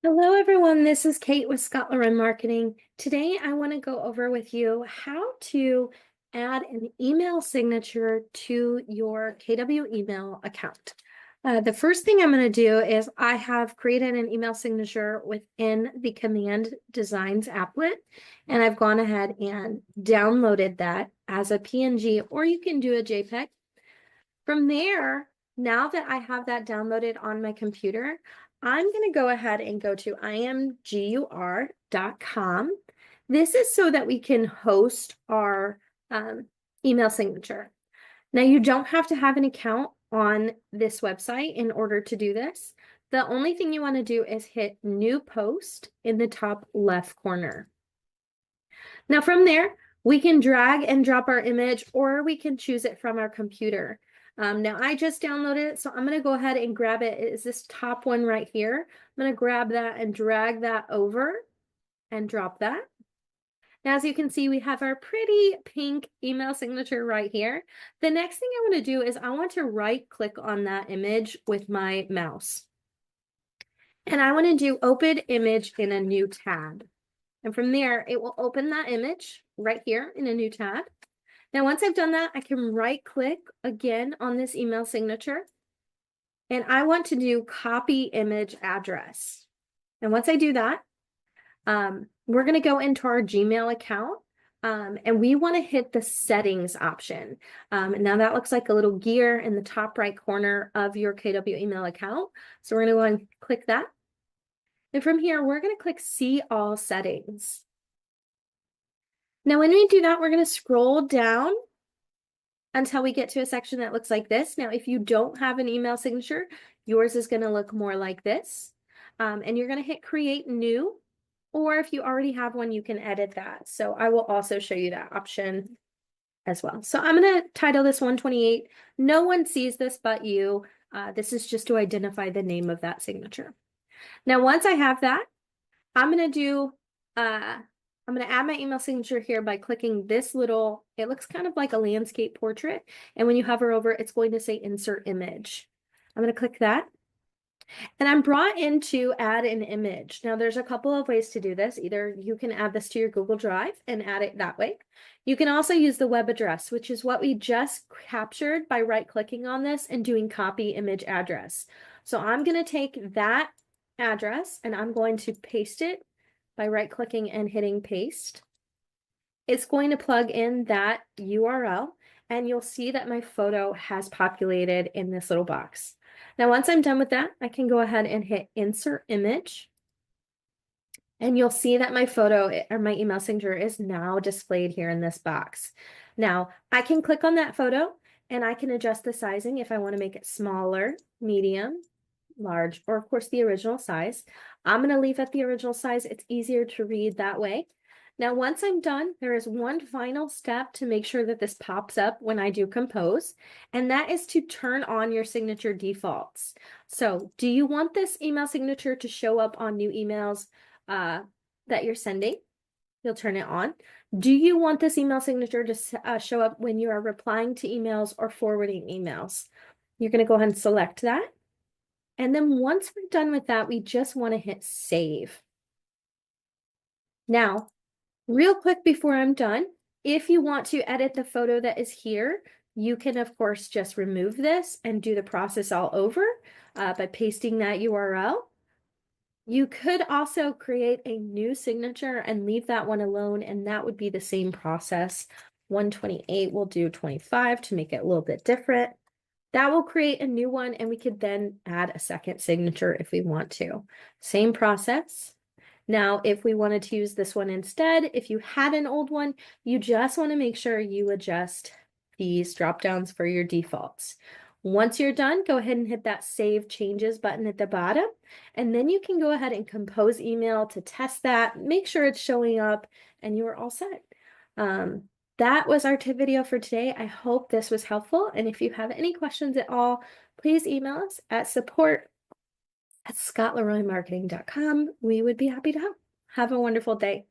Hello, everyone. This is Kate with Scott Lauren Marketing. Today, I want to go over with you how to add an email signature to your KW email account. The first thing I'm going to do is I have created an email signature within the Command Designs applet, and I've gone ahead and downloaded that as a PNG, or you can do a JPEG. From there, now that I have that downloaded on my computer, I'm going to go ahead and go to imgur.com. This is so that we can host our email signature. Now, you don't have to have an account on this website in order to do this. The only thing you want to do is hit New Post in the top left corner. Now, from there, we can drag and drop our image, or we can choose it from our computer. Now I just downloaded it, so I'm going to go ahead and grab it. It is this top one right here. I'm going to grab that and drag that over and drop that. Now, as you can see, we have our pretty pink email signature right here. The next thing I want to do is I want to right click on that image with my mouse. And I want to do Open Image in a new tab. And from there, it will open that image right here in a new tab. Now, once I've done that, I can right click again on this email signature, and I want to do copy image address. And once I do that, we're going to go into our Gmail account, and we want to hit the settings option. Now that looks like a little gear in the top right corner of your KW email account. So we're going to go and click that. And from here, we're going to click See All Settings. Now, when we do that, we're going to scroll down until we get to a section that looks like this. Now, if you don't have an email signature, yours is going to look more like this. And you're going to hit Create New, or if you already have one, you can edit that. So I will also show you that option as well. So I'm going to title this 128. No one sees this but you. This is just to identify the name of that signature. Now, once I have that, I'm going to add my email signature here by clicking this little, it looks kind of like a landscape portrait. And when you hover over, it's going to say Insert Image. I'm going to click that. And I'm brought in to add an image. Now, there's a couple of ways to do this. Either you can add this to your Google Drive and add it that way. You can also use the web address, which is what we just captured by right-clicking on this and doing Copy Image Address. So I'm going to take that address and I'm going to paste it by right-clicking and hitting Paste. It's going to plug in that URL, and you'll see that my photo has populated in this little box. Now, once I'm done with that, I can go ahead and hit Insert Image, and you'll see that my photo or my email signature is now displayed here in this box. Now, I can click on that photo, and I can adjust the sizing if I want to make it smaller, medium, large, or of course the original size. I'm going to leave at the original size. It's easier to read that way. Now, once I'm done, there is one final step to make sure that this pops up when I do compose, and that is to turn on your signature defaults. So do you want this email signature to show up on new emails that you're sending? You'll turn it on. Do you want this email signature to show up when you are replying to emails or forwarding emails? You're going to go ahead and select that. And then once we're done with that, we just want to hit Save. Now, real quick before I'm done, if you want to edit the photo that is here, you can, of course, just remove this and do the process all over by pasting that URL. You could also create a new signature and leave that one alone, and that would be the same process. 128, we'll do 25 to make it a little bit different. That will create a new one, and we could then add a second signature if we want to. Same process. Now, if we wanted to use this one instead, if you had an old one, you just want to make sure you adjust these drop downs for your defaults. Once you're done, go ahead and hit that Save Changes button at the bottom, and then you can go ahead and compose email to test that, make sure it's showing up, and you are all set. That was our tip video for today. I hope this was helpful. And if you have any questions at all, please email us at support@scottleroymarketing.com. We would be happy to help. Have a wonderful day.